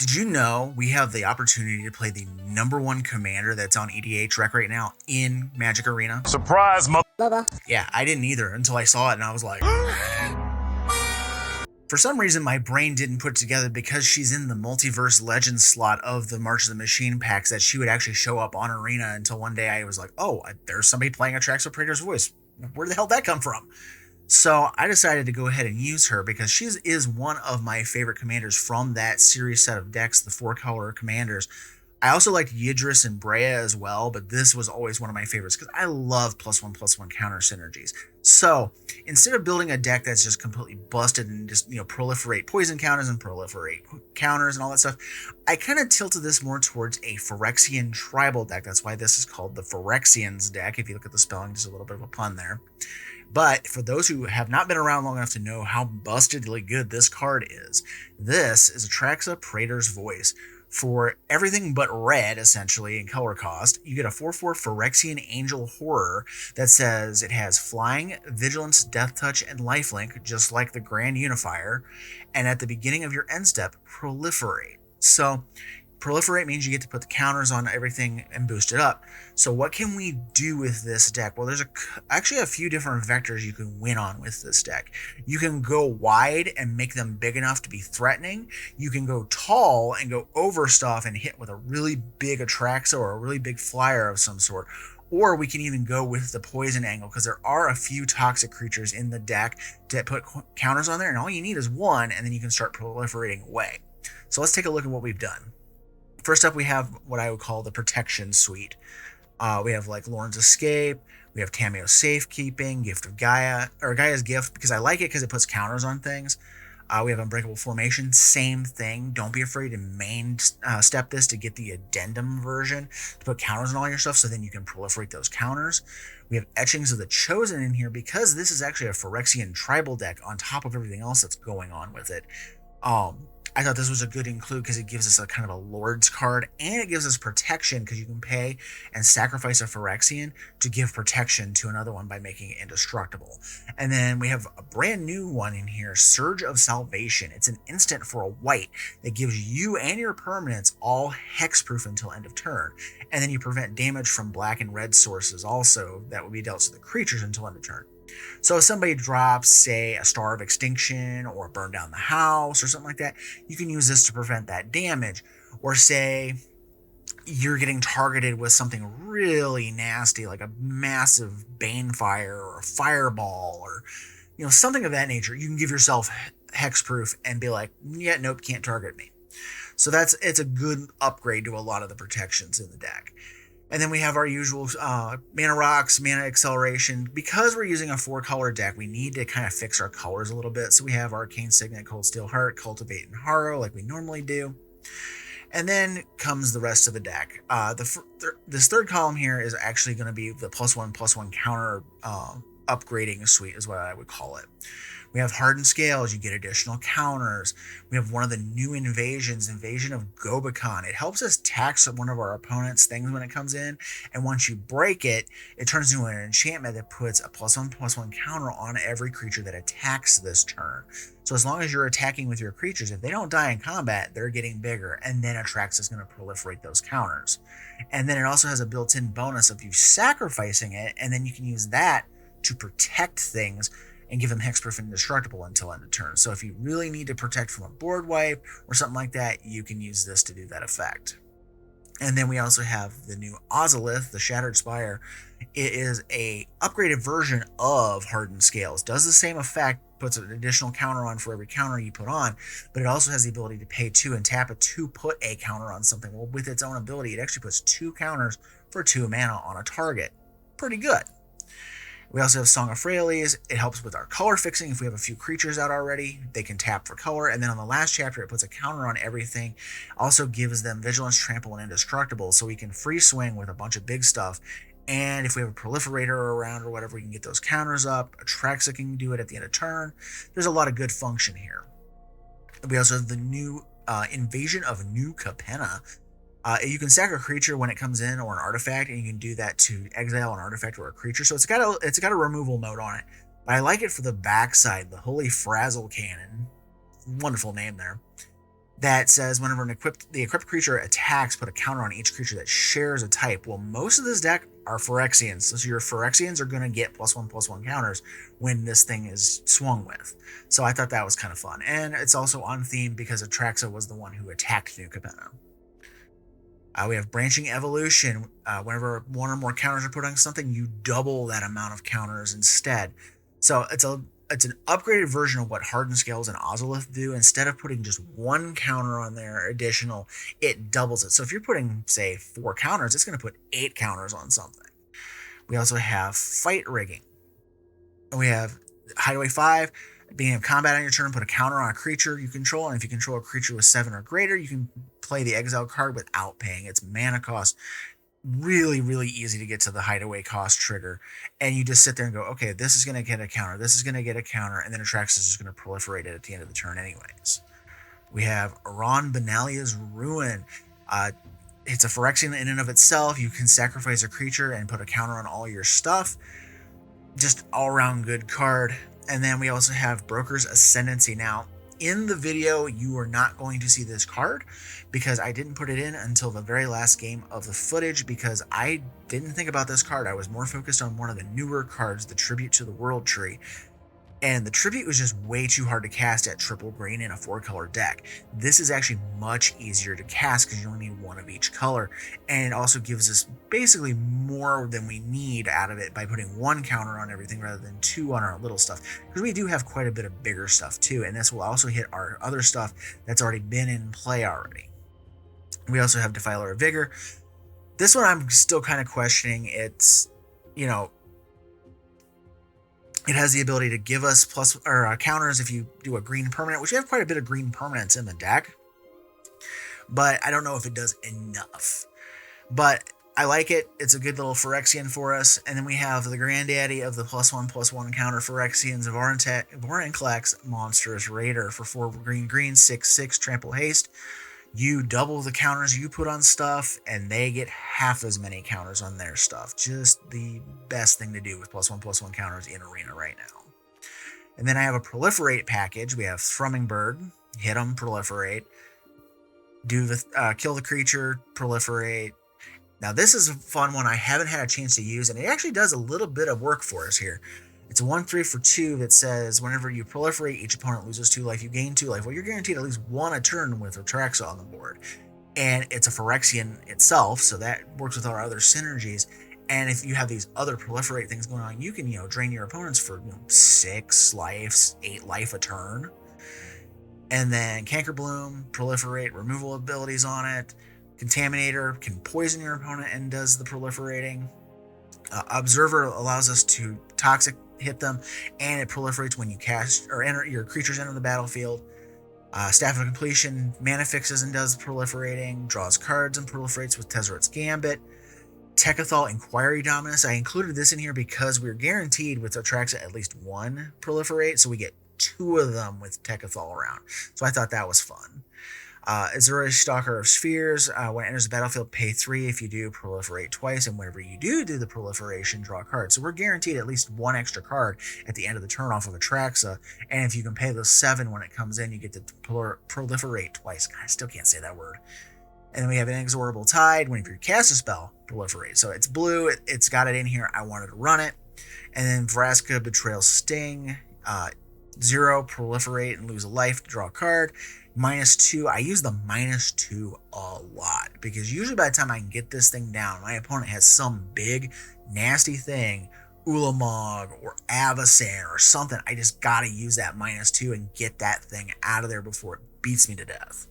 Did you know we have the opportunity to play the #1 commander that's on EDH Rec right now in Magic Arena? Surprise, Bubba. Yeah, I didn't either until I saw it and I was like... For some reason, my brain didn't put it together because she's in the Multiverse Legends slot of the March of the Machine packs that she would actually show up on Arena until one day I was like, oh, there's somebody playing Atraxa Praetor's voice. Where the hell did that come from? So I decided to go ahead and use her because she is one of my favorite commanders from that series set of decks, the 4-color commanders. I also liked Yidris and Brea as well, but this was always one of my favorites because I love +1/+1 counter synergies. So instead of building a deck that's just completely busted and just, proliferate poison counters and proliferate counters and all that stuff, I kind of tilted this more towards a Phyrexian tribal deck. That's why this is called the Phyrexians deck. If you look at the spelling, just a little bit of a pun there. But for those who have not been around long enough to know how bustedly good this card is, this is Atraxa Praetor's Voice. For everything but red, essentially, in color cost, you get a 4/4 Phyrexian Angel Horror that says it has Flying, Vigilance, Death Touch, and Lifelink, just like the Grand Unifier, and at the beginning of your end step, Proliferate. So, Proliferate means you get to put the counters on everything and boost it up. So what can we do with this deck? Well, there's actually a few different vectors you can win on with this deck. You can go wide and make them big enough to be threatening. You can go tall and go over stuff and hit with a really big Atraxa or a really big flyer of some sort. Or we can even go with the poison angle because there are a few toxic creatures in the deck that put counters on there, and all you need is one, and then you can start proliferating away. So let's take a look at what we've done. First up, we have what I would call the Protection Suite. We have like Lauren's Escape, we have Tamio's Safekeeping, Gift of Gaia, or Gaia's Gift, because I like it because it puts counters on things. We have Unbreakable Formation, same thing. Don't be afraid to main step this to get the addendum version to put counters on all your stuff so then you can proliferate those counters. We have Etchings of the Chosen in here because this is actually a Phyrexian tribal deck on top of everything else that's going on with it. I thought this was a good include because it gives us a kind of a Lord's card, and it gives us protection because you can pay and sacrifice a Phyrexian to give protection to another one by making it indestructible. And then we have a brand new one in here, Surge of Salvation. It's an instant for a white that gives you and your permanents all hexproof until end of turn. And then you prevent damage from black and red sources also that would be dealt to the creatures until end of turn. So if somebody drops, say, a Star of Extinction or Burn Down the House or something like that, you can use this to prevent that damage. Or say you're getting targeted with something really nasty, like a massive Banefire or a Fireball or something of that nature. You can give yourself hexproof and be like, yeah, nope, can't target me. So it's a good upgrade to a lot of the protections in the deck. And then we have our usual mana rocks, mana acceleration. Because we're using a 4-color deck, we need to kind of fix our colors a little bit. So we have Arcane Signet, Cold Steel Heart, Cultivate, and Harrow like we normally do. And then comes the rest of the deck. This third column here is actually going to be the +1/+1 counter upgrading suite is what I would call it. We have Hardened Scales, you get additional counters. We have one of the new invasions, Invasion of Gobekon. It helps us tax one of our opponent's things when it comes in, and once you break it, it turns into an enchantment that puts a +1/+1 counter on every creature that attacks this turn. So as long as you're attacking with your creatures, if they don't die in combat, they're getting bigger, and then Atraxa is going to proliferate those counters. And then it also has a built-in bonus of you sacrificing it, and then you can use that to protect things and give them hexproof and indestructible until end of turn. So if you really need to protect from a board wipe or something like that, you can use this to do that effect. And then we also have the new Ozolith, the Shattered Spire. It is a upgraded version of Hardened Scales. Does the same effect, puts an additional counter on for every counter you put on, but it also has the ability to pay 2 and tap it to put a counter on something. Well, with its own ability, it actually puts 2 counters for 2 mana on a target. Pretty good. We also have Song of Freyalise. It helps with our color fixing. If we have a few creatures out already, they can tap for color. And then on the last chapter, it puts a counter on everything. Also gives them Vigilance, Trample, and Indestructible, so we can free swing with a bunch of big stuff. And if we have a Proliferator around or whatever, we can get those counters up. Atraxa can do it at the end of turn. There's a lot of good function here. We also have the new Invasion of New Capenna. You can sack a creature when it comes in or an artifact, and you can do that to exile an artifact or a creature. So it's got a removal mode on it. But I like it for the backside, the Holy Frazzle Cannon. Wonderful name there. that says whenever the equipped creature attacks, put a counter on each creature that shares a type. Well, most of this deck are Phyrexians, so your Phyrexians are going to get +1/+1 counters when this thing is swung with. So I thought that was kind of fun. And it's also on theme because Atraxa was the one who attacked New Capenna. We have Branching Evolution. Whenever one or more counters are put on something, you double that amount of counters instead. So it's an upgraded version of what Hardened Scales and Ozolith do. Instead of putting just one counter on there additional, it doubles it. So if you're putting, say, 4 counters, it's going to put 8 counters on something. We also have Fight Rigging. We have Hideaway 5. Beginning of combat on your turn, put a counter on a creature you control, and if you control a creature with 7 or greater, you can play the exile card without paying its mana cost. Really, really easy to get to the hideaway cost trigger. And you just sit there and go, okay, this is going to get a counter, this is going to get a counter, and then Atraxa is just going to proliferate it at the end of the turn anyways. We have Aran Benalia's Ruin. It's a Phyrexian in and of itself. You can sacrifice a creature and put a counter on all your stuff. Just all-around good card. And then we also have Broker's Ascendancy. Now, in the video, you are not going to see this card because I didn't put it in until the very last game of the footage because I didn't think about this card. I was more focused on one of the newer cards, the Tribute to the World Tree. And the Tribute was just way too hard to cast at triple green in a 4-color deck. This is actually much easier to cast because you only need 1 of each color. And it also gives us basically more than we need out of it by putting 1 counter on everything rather than 2 on our little stuff. Because we do have quite a bit of bigger stuff too. And this will also hit our other stuff that's already been in play already. We also have Defiler of Vigor. This one I'm still kind of questioning. It's, it has the ability to give us counters if you do a green permanent, which we have quite a bit of green permanents in the deck. But I don't know if it does enough. But I like it. It's a good little Phyrexian for us. And then we have the granddaddy of the +1/+1 counter Phyrexians of Vorinclex, Monstrous Raider for 4 green, 6/6 trample haste. You double the counters you put on stuff, and they get half as many counters on their stuff. Just the best thing to do with +1/+1 counters in Arena right now. And then I have a Proliferate package. We have Thrumming Bird, hit them, proliferate. Do the kill the creature, proliferate. Now this is a fun one I haven't had a chance to use, and it actually does a little bit of work for us here. It's a 1/3 for 2 that says whenever you proliferate, each opponent loses 2 life, you gain 2 life. Well, you're guaranteed at least 1 a turn with Atraxa on the board. And it's a Phyrexian itself, so that works with our other synergies. And if you have these other proliferate things going on, you can, drain your opponents for 6 lives, 8 life a turn. And then Cankerbloom, proliferate, removal abilities on it. Contaminator can poison your opponent and does the proliferating. Observer allows us to toxic hit them, and it proliferates when you cast or enter your creatures enter the battlefield. Staff of Completion mana fixes and does proliferating, draws cards and proliferates with Tezzeret's Gambit. Tekkathol Inquiry Dominus. I included this in here because we're guaranteed with Atraxa at least 1 proliferate, so we get 2 of them with Tekkathol around. So I thought that was fun. Izoni, Stalker of Spheres. When it enters the battlefield, pay 3. If you do, proliferate twice. And whenever you do the proliferation, draw a card. So we're guaranteed at least 1 extra card at the end of the turn off of Atraxa. And if you can pay those 7 when it comes in, you get to proliferate twice. God, I still can't say that word. And then we have Inexorable Tide. Whenever you cast a spell, proliferate. So it's blue. It's got it in here. I wanted to run it. And then Vraska, Betrayal Sting. 0, proliferate and lose a life to draw a card. -2. I use the -2 a lot because usually by the time I can get this thing down, my opponent has some big nasty thing, Ulamog or Avacyn or something. I just gotta use that -2 and get that thing out of there before it beats me to death.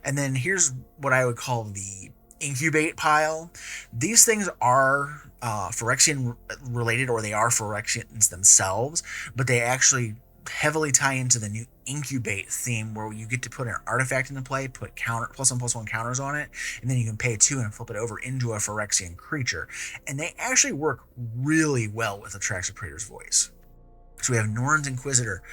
And then here's what I would call the incubate pile. These things are Phyrexian related, or they are Phyrexians themselves, but they actually heavily tie into the new incubate theme where you get to put an artifact into play, put +1/+1 counters on it, and then you can pay 2 and flip it over into a Phyrexian creature. And they actually work really well with Atraxa Praetor's Voice. So we have Norn's Inquisitor.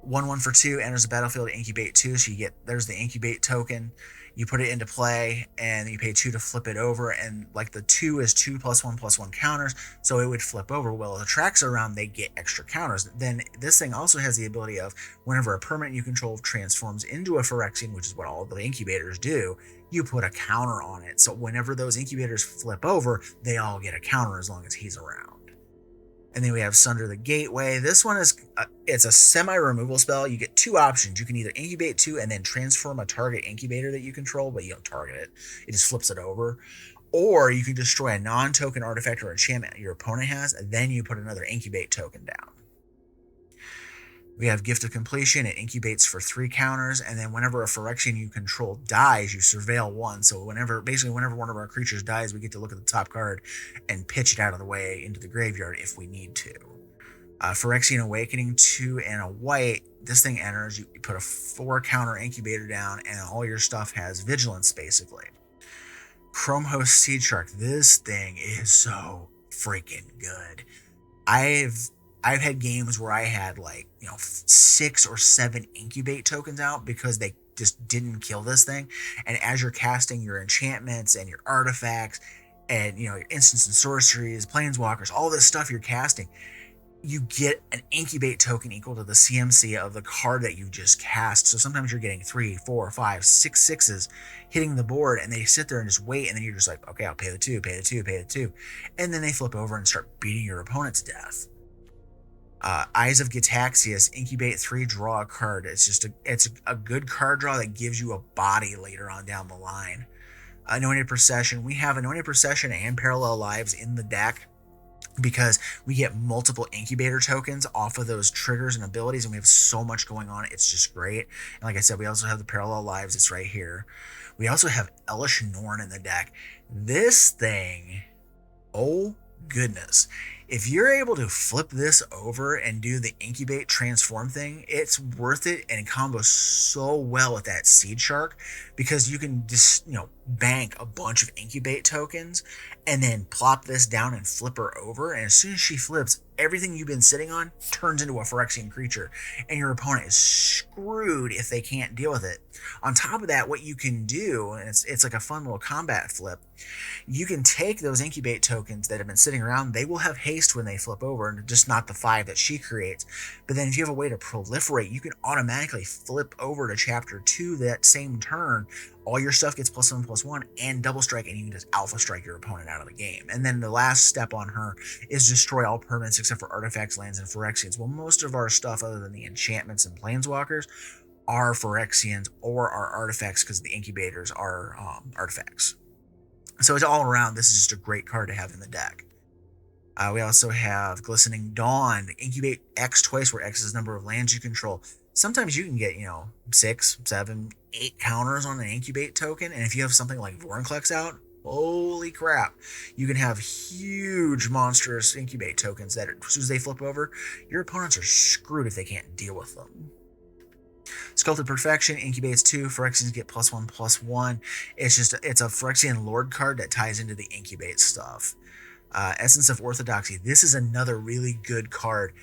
1/1 for 2 enters the battlefield, incubate 2. So there's the incubate token. You put it into play, and you pay 2 to flip it over. And like the 2 is 2 +1/+1 counters, so it would flip over. Well, the tracks around, they get extra counters. Then this thing also has the ability of whenever a permanent you control transforms into a Phyrexian, which is what all the incubators do, you put a counter on it. So whenever those incubators flip over, they all get a counter as long as he's around. And then we have Sunder the Gateway. This one is it's a semi-removal spell. You get 2 options. You can either incubate 2 and then transform a target incubator that you control, but you don't target it. It just flips it over. Or you can destroy a non-token artifact or enchantment your opponent has, and then you put another incubate token down. We have Gift of Completion. It incubates for 3 counters, and then whenever a Phyrexian you control dies, you surveil 1. So whenever one of our creatures dies, we get to look at the top card and pitch it out of the way into the graveyard if we need to. Phyrexian Awakening, 2 and a white. This thing enters, you put a 4 counter incubator down, and all your stuff has vigilance, basically. Chrome Host Seed Shark. This thing is so freaking good. I've had games where I had 6 or 7 incubate tokens out because they just didn't kill this thing. And as you're casting your enchantments and your artifacts and your instants and sorceries, planeswalkers, all this stuff you're casting, you get an incubate token equal to the CMC of the card that you just cast. So sometimes you're getting 3, 4, 5, 6 sixes hitting the board, and they sit there and just wait, and then you're just like, okay, I'll pay the 2, pay the 2, pay the 2. And then they flip over and start beating your opponent to death. Eyes of Gitaxias, incubate 3, draw a card. It's a good card draw that gives you a body later on down the line. Anointed Procession. We have Anointed Procession and Parallel Lives in the deck because we get multiple incubator tokens off of those triggers and abilities, and we have so much going on. It's just great. And like I said, we also have the Parallel Lives. It's right here. We also have Elish Norn in the deck. This thing, oh goodness. If you're able to flip this over and do the incubate transform thing, it's worth it, and it combos so well with that Seed Shark because you can just, bank a bunch of incubate tokens and then plop this down and flip her over. And as soon as she flips, everything you've been sitting on turns into a Phyrexian creature, and your opponent is screwed if they can't deal with it. On top of that, what you can do, and it's like a fun little combat flip, you can take those incubate tokens that have been sitting around. They will have haste when they flip over, and just not the 5 that she creates. But then if you have a way to proliferate, you can automatically flip over to chapter 2 that same turn. All your stuff gets +1/+1 and double strike, and you can just alpha strike your opponent out of the game. And then the last step on her is destroy all permanents except for artifacts, lands, and Phyrexians. Well, most of our stuff, other than the enchantments and planeswalkers, are Phyrexians or are artifacts because the incubators are artifacts. So it's all around. This is just a great card to have in the deck. We also have Glistening Dawn. Incubate X twice, where X is the number of lands you control. Sometimes you can get, 6, 7, 8 counters on an incubate token. And if you have something like Vorinclex out, holy crap, you can have huge monstrous incubate tokens that as soon as they flip over, your opponents are screwed if they can't deal with them. Sculpted Perfection incubates 2. Phyrexians get +1/+1. It's a Phyrexian Lord card that ties into the incubate stuff. Essence of Orthodoxy. This is another really good card.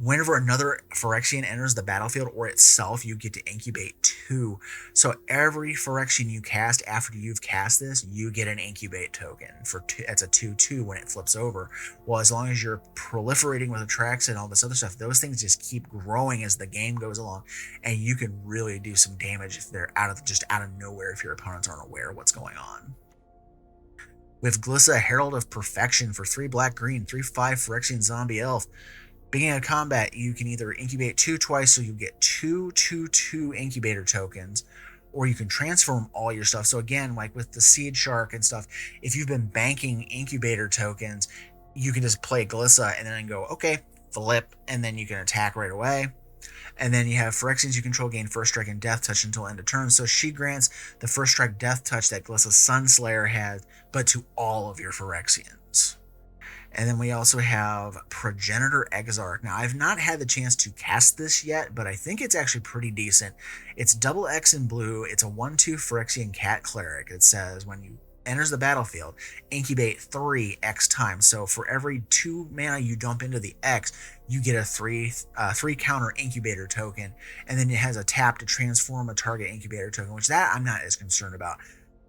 Whenever another Phyrexian enters the battlefield or itself, you get to incubate 2. So every Phyrexian you cast after you've cast this, you get an incubate token for 2. It's a 2/2 when it flips over. Well, as long as you're proliferating with Atraxa and all this other stuff, those things just keep growing as the game goes along, and you can really do some damage if they're out of nowhere if your opponents aren't aware of what's going on. With Glissa, Herald of Perfection for 3 black-green, 3/5 Phyrexian Zombie Elf. Beginning of combat, you can either incubate 2 twice, so you get 2/2/2 incubator tokens, or you can transform all your stuff. So again, like with the Seed Shark and stuff, if you've been banking incubator tokens, you can just play Glissa and then go, okay, flip, and then you can attack right away. And then you have Phyrexians you control gain first strike and death touch until end of turn. So she grants the first strike death touch that Glissa's Sunslayer had, but to all of your Phyrexians. And then we also have Progenitor Exarch. Now, I've not had the chance to cast this yet, but I think it's actually pretty decent. It's double X in blue. It's a 1/2 Phyrexian Cat Cleric. It says when you enters the battlefield, incubate 3 X times. So for every 2 mana you dump into the X, you get a 3 counter incubator token, and then it has a tap to transform a target incubator token, which that I'm not as concerned about.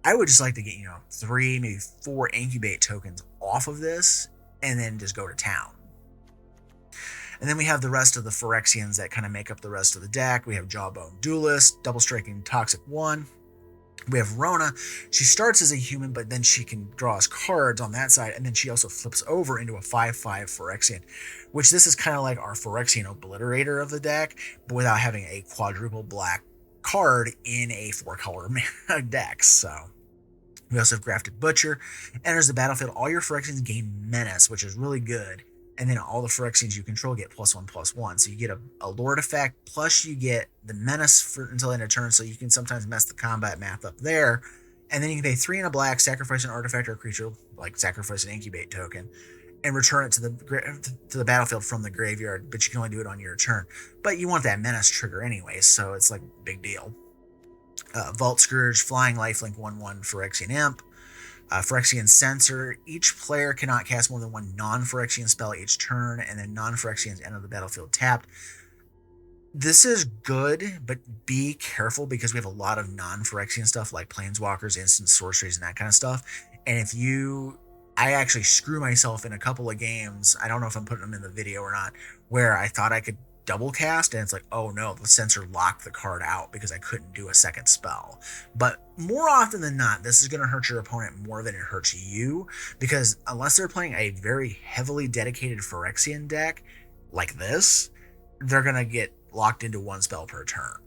I would just like to get, 3, maybe 4 incubate tokens off of this, and then just go to town. And then we have the rest of the Phyrexians that kind of make up the rest of the deck. We have Jawbone Duelist, Double Striking Toxic 1. We have Rona. She starts as a human, but then she can draw us cards on that side, and then she also flips over into a 5/5 Phyrexian, which this is kind of like our Phyrexian Obliterator of the deck, but without having a quadruple black card in a 4-color deck. So we also have Grafted Butcher. Enters the battlefield, all your Phyrexians gain Menace, which is really good. And then all the Phyrexians you control get +1/+1. So you get a Lord effect, plus you get the Menace until end of turn, so you can sometimes mess the combat math up there. And then you can pay 3 and a black, sacrifice an artifact or a creature, like sacrifice an incubate token, and return it to the battlefield from the graveyard, but you can only do it on your turn. But you want that Menace trigger anyway, so it's like a big deal. Vault Scourge, Flying Lifelink 1/1 Phyrexian Imp. Phyrexian Censor. Each player cannot cast more than 1 non-Phyrexian spell each turn, and then non-Phyrexians enter the battlefield tapped. This is good, but be careful because we have a lot of non-Phyrexian stuff like Planeswalkers, instant sorceries, and that kind of stuff. And I actually screw myself in a couple of games, I don't know if I'm putting them in the video or not, where I thought I could double cast, and it's like, oh no, the Censor locked the card out because I couldn't do a second spell. But more often than not, this is going to hurt your opponent more than it hurts you, because unless they're playing a very heavily dedicated Phyrexian deck like this, they're going to get locked into 1 spell per turn.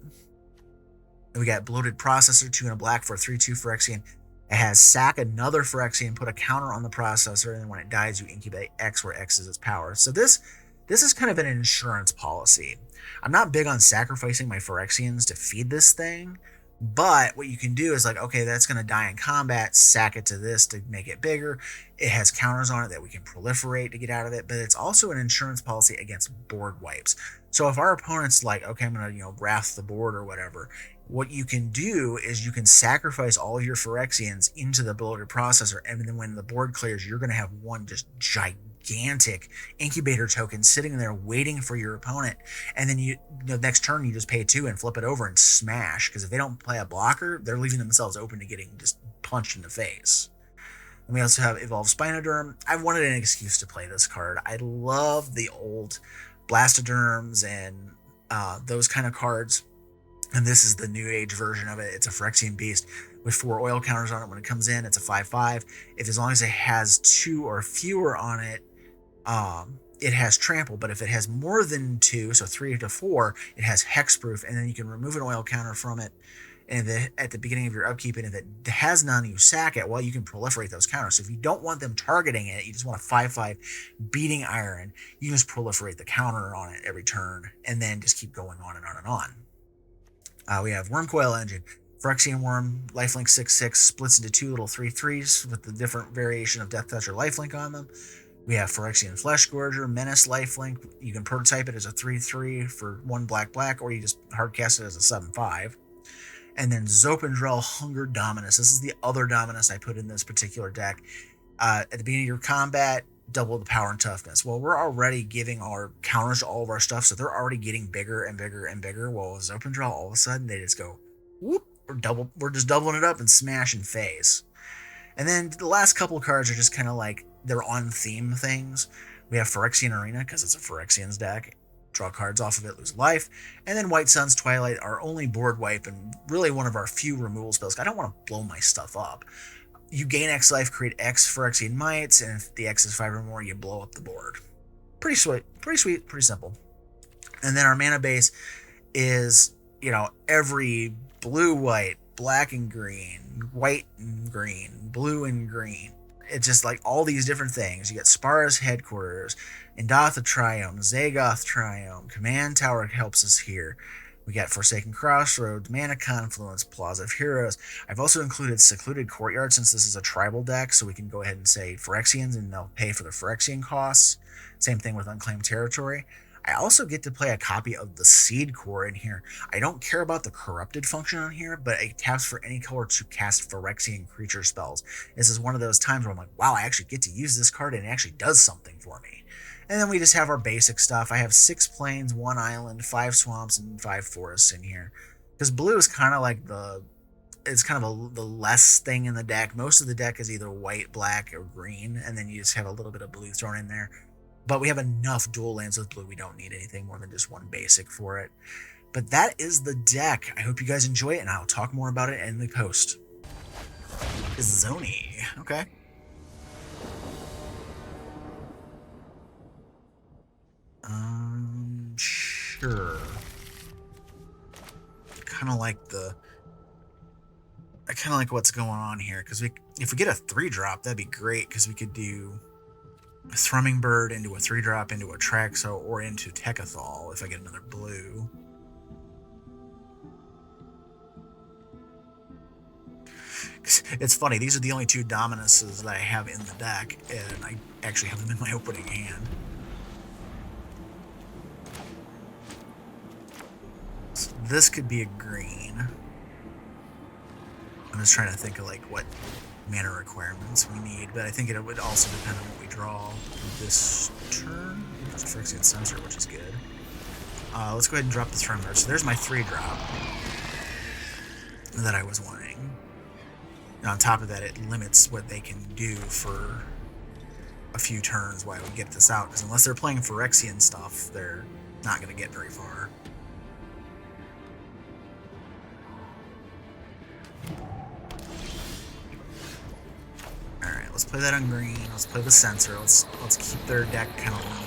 And we got Bloated Processor, 2 and a black for a 3/2 Phyrexian. It has sack another Phyrexian, put a counter on the processor, and then when it dies, you incubate X, where X is its power. So this is kind of an insurance policy. I'm not big on sacrificing my Phyrexians to feed this thing, but what you can do is like, okay, that's going to die in combat, sack it to this to make it bigger. It has counters on it that we can proliferate to get out of it, but it's also an insurance policy against board wipes. So if our opponent's like, okay, I'm going to, wrath the board or whatever, what you can do is you can sacrifice all of your Phyrexians into the Bloated Processor, and then when the board clears, you're going to have one just gigantic incubator token sitting there waiting for your opponent, and then next turn you just pay 2 and flip it over and smash, because if they don't play a blocker, they're leaving themselves open to getting just punched in the face. And we also have Evolved Spinoderm. I wanted an excuse to play this card. I love the old Blastoderms and those kind of cards, and this is the new age version of it. It's a Phyrexian beast with 4 oil counters on it. When it comes in, it's a 5/5. If as long as it has 2 or fewer on it, it has trample. But if it has more than 2, so 3 to 4, it has hexproof, and then you can remove an oil counter from it and at the beginning of your upkeep, and if it has none, you sack it. Well, you can proliferate those counters. So if you don't want them targeting it, you just want a 5/5 beating iron, you just proliferate the counter on it every turn, and then just keep going on and on and on. We have Wormcoil Engine. Phyrexian Worm, lifelink 6/6, splits into 2 little 3/3s with the different variation of Death Touch or lifelink on them. We have Phyrexian Flesh Gorger, Menace lifelink. You can prototype it as a 3/3 for 1 black, or you just hardcast it as a 7/5. And then Zopendrel Hunger Dominus. This is the other Dominus I put in this particular deck. At the beginning of your combat, double the power and toughness. Well, we're already giving our counters to all of our stuff, so they're already getting bigger and bigger and bigger. Well, with Zopendrel, all of a sudden, they just go, whoop, we're just doubling it up and smashing phase. And then the last couple cards are just kind of like, they're on theme things. We have Phyrexian Arena, because it's a Phyrexians deck. Draw cards off of it, lose life. And then White Sun's Twilight, our only board wipe, and really one of our few removal spells. I don't want to blow my stuff up. You gain X life, create X Phyrexian Mites, and if the X is 5 or more, you blow up the board. Pretty sweet, pretty simple. And then our mana base is, every blue, white, black and green, white and green, blue and green. It's just like all these different things. You get Spara's Headquarters, Indatha Triome, Zagoth Triome, Command Tower helps us here. We got Forsaken Crossroads, Mana Confluence, Plaza of Heroes. I've also included Secluded Courtyard since this is a tribal deck, so we can go ahead and say Phyrexians and they'll pay for the Phyrexian costs. Same thing with Unclaimed Territory. I also get to play a copy of the Seed Core in here. I don't care about the Corrupted function on here, but it taps for any color to cast Phyrexian creature spells. This is one of those times where I'm like, wow, I actually get to use this card and it actually does something for me. And then we just have our basic stuff. I have 6 plains, 1 island, 5 swamps, and 5 forests in here. Because blue is kind of like it's kind of the less thing in the deck. Most of the deck is either white, black, or green, and then you just have a little bit of blue thrown in there. But we have enough dual lands with blue. We don't need anything more than just one basic for it. But that is the deck. I hope you guys enjoy it, and I'll talk more about it in the post. Izoni. Okay. Sure. I kind of like what's going on here, because if we get a 3-drop, that'd be great, because we could do a Thrumming Bird into a 3-drop into Atraxa or into Tekkathol if I get another blue. It's funny, these are the only 2 Dominuses that I have in the deck, and I actually have them in my opening hand. So this could be a green. I'm just trying to think of like what mana requirements we need, but I think it would also depend on what we draw this turn. There's a Phyrexian Sensor, which is good. Let's go ahead and drop the Thrummer. So there's my 3-drop that I was wanting. And on top of that, it limits what they can do for a few turns while we get this out, because unless they're playing Phyrexian stuff, they're not going to get very far. Alright, let's play that on green. Let's play the Sensor. Let's keep their deck kind of limited.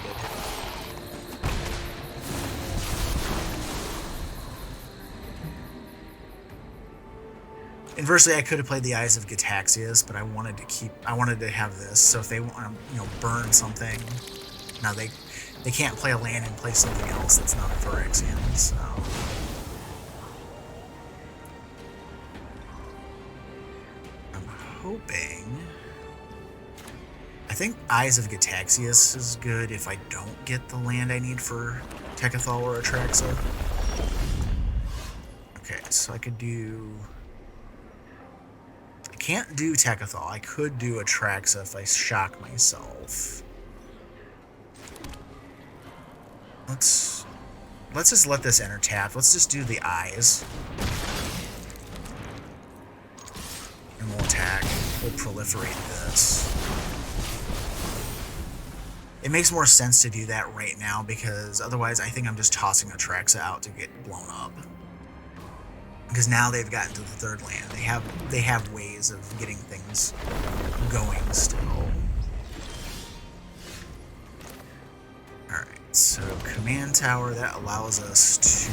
Inversely, I could have played the Eyes of Gitaxias, but I wanted to have this. So if they want to, burn something, now they can't play a land and play something else that's not a Phyrexian. So I'm hoping. I think Eyes of Gitaxias is good if I don't get the land I need for Tekkathol or Atraxa. Okay, so I could do. Can't do Tekkathol. I could do Atraxa if I shock myself. Let's just let this enter tap. Let's just do the Eyes. And we'll attack. We'll proliferate this. It makes more sense to do that right now, because otherwise I think I'm just tossing Atraxa out to get blown up. Because now they've gotten to the 3rd land. They have ways of getting things going still. Alright, so Command Tower, that allows us to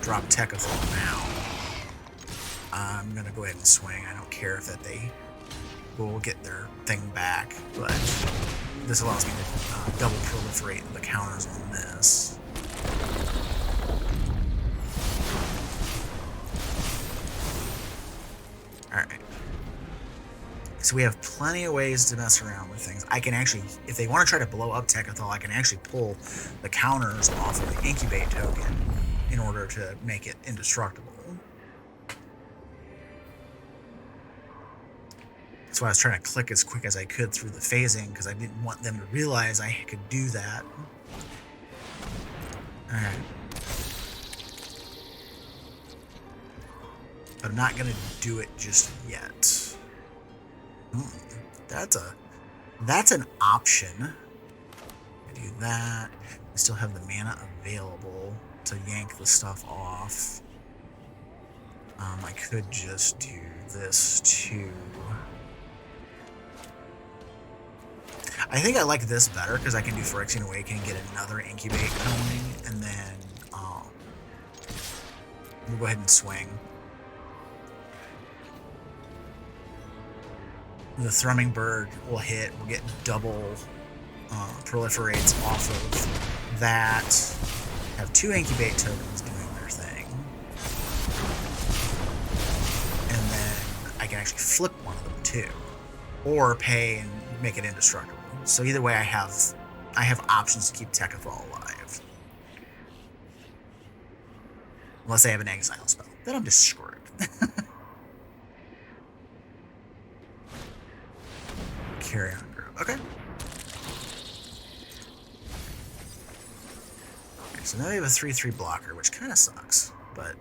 drop Tekkathol now. I'm going to go ahead and swing. I don't care if that they will get their thing back, but this allows me to double proliferate the counters on this. Alright. So we have plenty of ways to mess around with things. I can actually, if they want to try to blow up Tekkathol, I can actually pull the counters off of the Incubate token in order to make it indestructible. That's why I was trying to click as quick as I could through the phasing, because I didn't want them to realize I could do that. Alright. But I'm not going to do it just yet. That's an option. I do that. I still have the mana available to yank the stuff off. I could just do this too. I think I like this better because I can do Phyrexian Awakening and get another Incubate going, and then we'll go ahead and swing. The Thrumming Bird will hit. We'll get double proliferates off of that. Have 2 Incubate tokens doing their thing. And then I can actually flip one of them too. Or pay and make it indestructible. So either way I have I have options to keep Tech of All alive. Unless I have an exile spell. Then I'm just screwed. Carry on group. Okay. Okay, so now they have a 3/3 blocker, which kind of sucks, but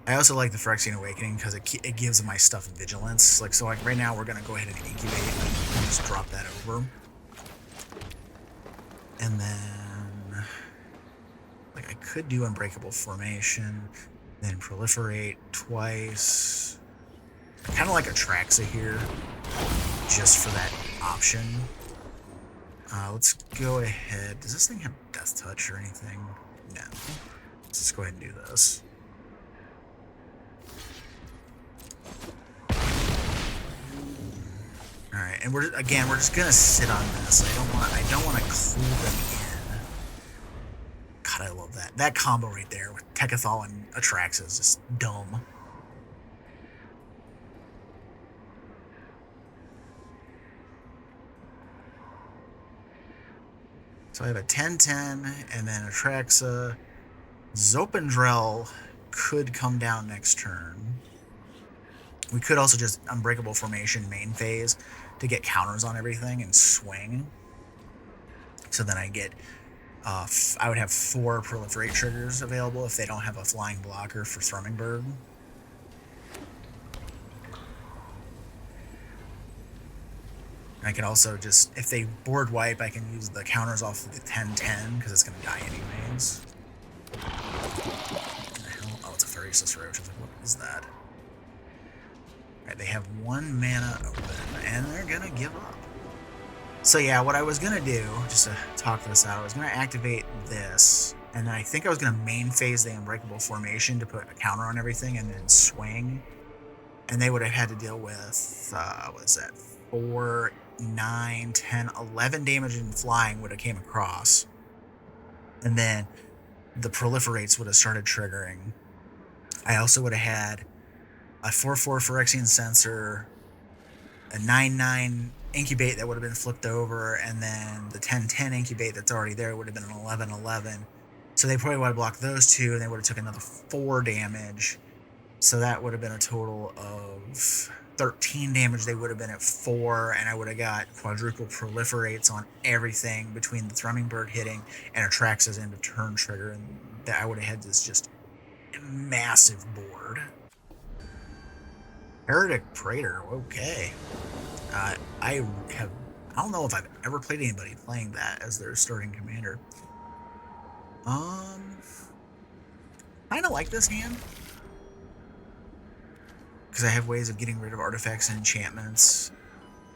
I also like the Phyrexian Awakening because it gives my stuff vigilance. Like, so like right now we're gonna go ahead and incubate and just drop that over. And then like I could do Unbreakable Formation, then Proliferate twice. I kinda like Atraxa here, just for that option. Let's go ahead. Does this thing have Death Touch or anything? No. Let's just go ahead and do this. All right, and we're just gonna sit on this. I don't want to clue them in. God, I love that. That combo right there with Tekethal and Atraxa is just dumb. So I have a 10/10 and then Atraxa. Zopandrel could come down next turn. We could also just Unbreakable Formation main phase to get counters on everything and swing. So then I get, I would have 4 Proliferate triggers available if they don't have a flying blocker for Thrummingbird. I can also just, if they board wipe, I can use the counters off of the 10/10 because it's going to die anyways. What the hell? Oh, it's a Phyrexian Roach. I was like, what is that? Alright, they have 1 mana open, and they're going to give up. So yeah, what I was going to do, just to talk this out, I was going to activate this, and then I think I was going to main phase the Unbreakable Formation to put a counter on everything and then swing. And they would have had to deal with, what is that, 4, 9, 10, 11 damage in flying would have came across. And then the Proliferates would have started triggering. I also would have had a 4/4 Phyrexian Sensor, a 9/9 Incubate that would have been flipped over, and then the 10/10 Incubate that's already there would have been an 11/11. So they probably would have blocked those 2, and they would have took another 4 damage. So that would have been a total of 13 damage. They would have been at 4, and I would have got quadruple Proliferates on everything between the Thrummingbird hitting and Atraxa's end of turn trigger, and that I would have had this just massive board. Heretic Praetor, okay. I don't know if I've ever played anybody playing that as their starting commander. Kind of like this hand, because I have ways of getting rid of artifacts and enchantments.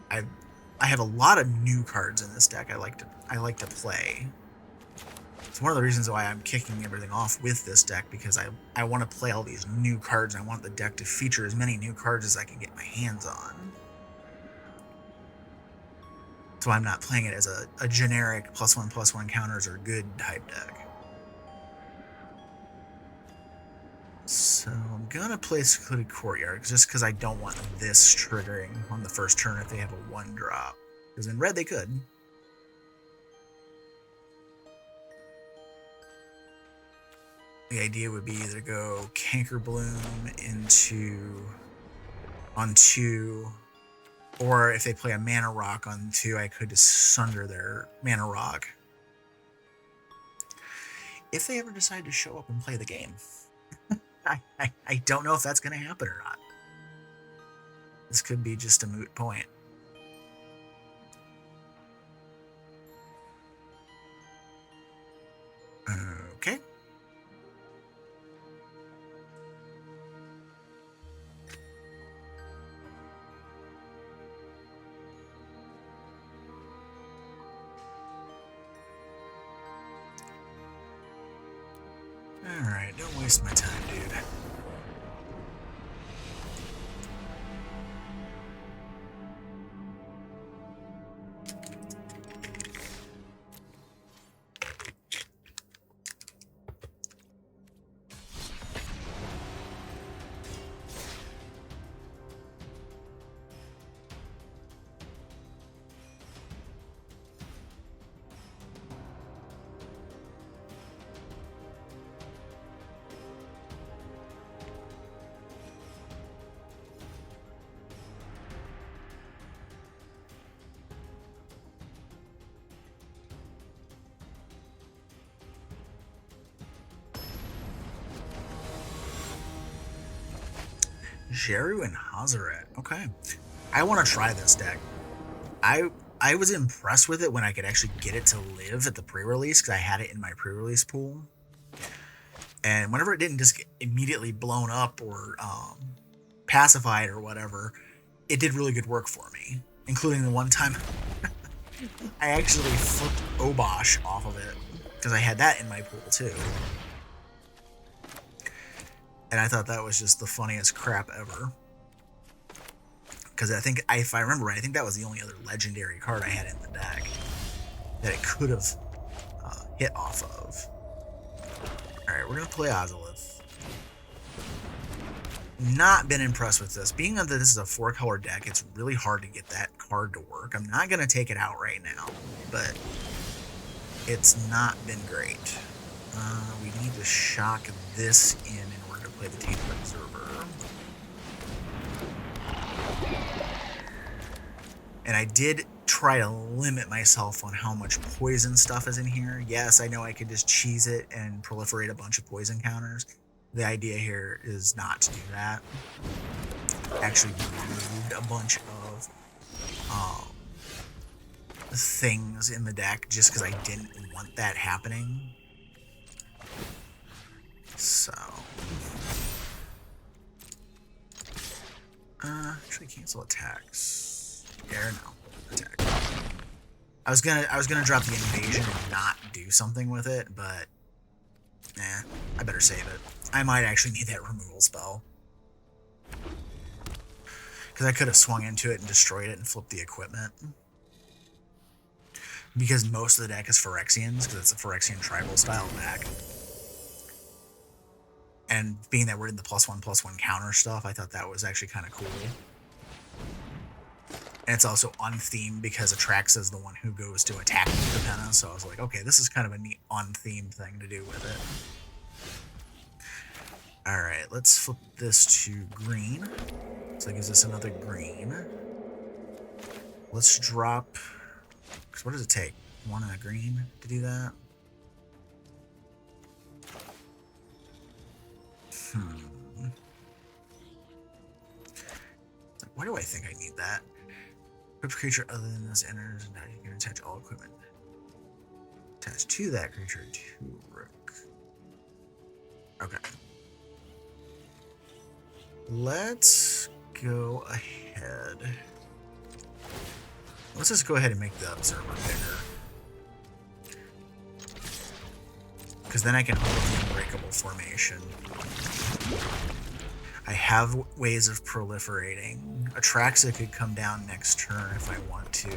I have a lot of new cards in this deck I like to play. It's one of the reasons why I'm kicking everything off with this deck, because I want to play all these new cards, and I want the deck to feature as many new cards as I can get my hands on. So I'm not playing it as a generic +1/+1 counters are good type deck. So I'm gonna play Secluded Courtyard just because I don't want this triggering on the first turn if they have a 1-drop. Because in red they could. The idea would be either go Canker Bloom on 2, or if they play a Mana Rock on 2, I could just sunder their Mana Rock. If they ever decide to show up and play the game. I don't know if that's going to happen or not. This could be just a moot point. Okay. Alright, don't waste my time, dude. Jeru and Hazaret. Okay. I want to try this deck. I was impressed with it when I could actually get it to live at the pre-release, because I had it in my pre-release pool. And whenever it didn't just get immediately blown up or pacified or whatever, it did really good work for me. Including the one time I actually flipped Obosh off of it, because I had that in my pool too. And I thought that was just the funniest crap ever. Because I think, if I remember right, I think that was the only other legendary card I had in the deck that it could have hit off of. Alright, we're going to play Ozolith. Not been impressed with this. Being that this is a 4-color deck, it's really hard to get that card to work. I'm not going to take it out right now, but it's not been great. We need to shock this in order to play the Tainted Observer. And I did try to limit myself on how much poison stuff is in here. Yes, I know I could just cheese it and proliferate a bunch of poison counters. The idea here is not to do that. Actually removed a bunch of things in the deck just because I didn't want that happening. So... actually cancel attacks. Dare no attack. I was gonna drop the invasion and not do something with it, but I better save it. I might actually need that removal spell. Because I could have swung into it and destroyed it and flipped the equipment. Because most of the deck is Phyrexians, because it's a Phyrexian tribal style deck. And being that we're in the +1/+1 counter stuff, I thought that was actually kind of cool. And it's also unthemed because Atraxa is the one who goes to attack the Penna, so I was like, okay, this is kind of a neat unthemed thing to do with it. Alright, let's flip this to green. So that gives us another green. Let's drop... Because what does it take? 1 and a green to do that? Why do I think I need that? Equip creature other than this enters, and now you can attach all equipment attached to that creature to Rook. Okay. Let's go ahead. Let's just go ahead and make the Observer bigger. Because then I can hold the Unbreakable formation. I have ways of proliferating. Atraxa could come down next turn if I want to.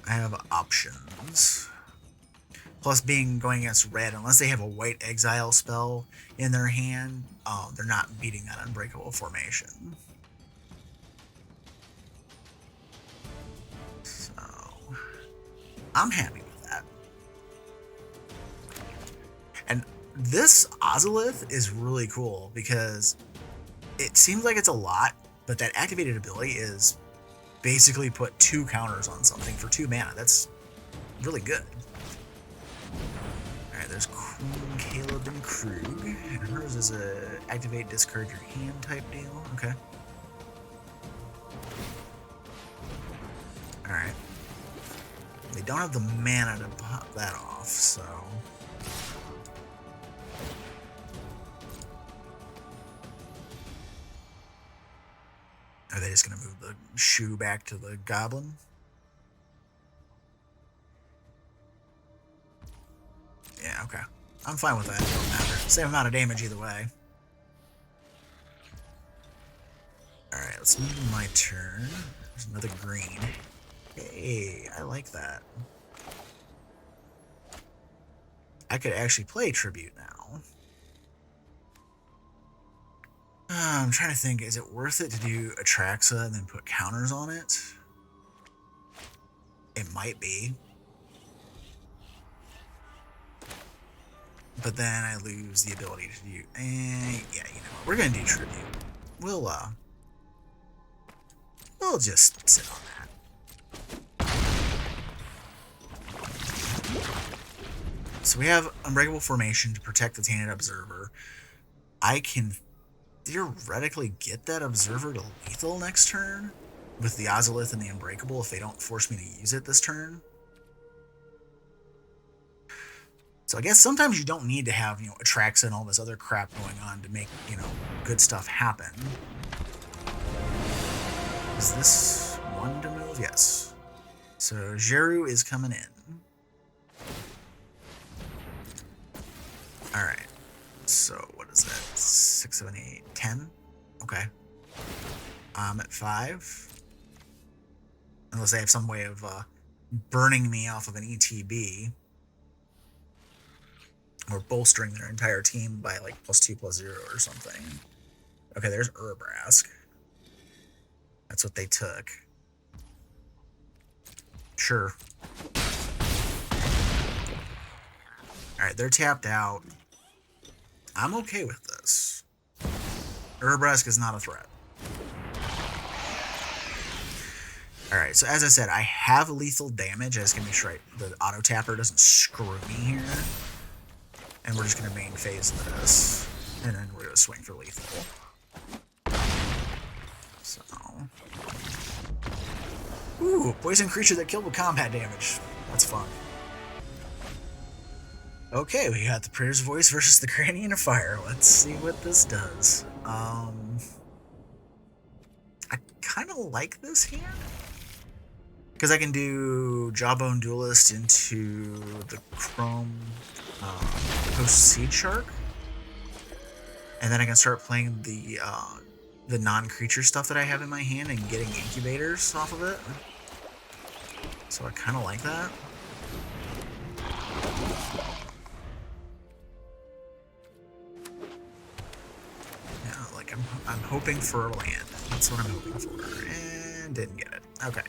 I have options. Plus, going against red, unless they have a white exile spell in their hand, they're not beating that Unbreakable formation. So, I'm happy with that. And this Ozolith is really cool because it seems like it's a lot, but that activated ability is basically put 2 counters on something for 2 mana. That's really good. Alright, there's Queen Caleb and Krug. And hers is a activate, discard your hand type deal. Okay. Alright. They don't have the mana to pop that off, so... Are they just going to move the shoe back to the goblin? Yeah, okay. I'm fine with that. It don't matter. Same amount of damage either way. Alright, let's move to my turn. There's another green. Hey, I like that. I could actually play Tribute now. I'm trying to think, is it worth it to do Atraxa and then put counters on it? It might be. But then I lose the ability to do... yeah, you know what? We're going to do Tribute. We'll just sit on that. So we have Unbreakable Formation to protect the Tainted Observer. I can theoretically get that Observer to lethal next turn with the Ozolith and the Unbreakable if they don't force me to use it this turn. So I guess sometimes you don't need to have, Atraxa and all this other crap going on to make, good stuff happen. Is this one to move? Yes. So Jeru is coming in. Alright. So what is that? 6, 7, 8, 10? Okay. I'm at 5. Unless they have some way of burning me off of an ETB. Or bolstering their entire team by like +2/+0 or something. Okay, there's Urabrask. That's what they took. Sure. Alright, they're tapped out. I'm okay with this. Urabrask is not a threat. Alright, so as I said, I have lethal damage. I just gotta make sure the auto tapper doesn't screw me here. And we're just gonna main phase this. And then we're gonna swing for lethal. So. Ooh, poison creature that killed with combat damage. That's fun. Okay, we got the Praetor's Voice versus the Grand Unifier. Let's see what this does. I kind of like this hand. Because I can do Jawbone Duelist into the Chrome Post Seed Shark. And then I can start playing the non-creature stuff that I have in my hand and getting incubators off of it. So I kind of like that. Yeah, like I'm hoping for a land. That's what I'm hoping for. And didn't get it. Okay.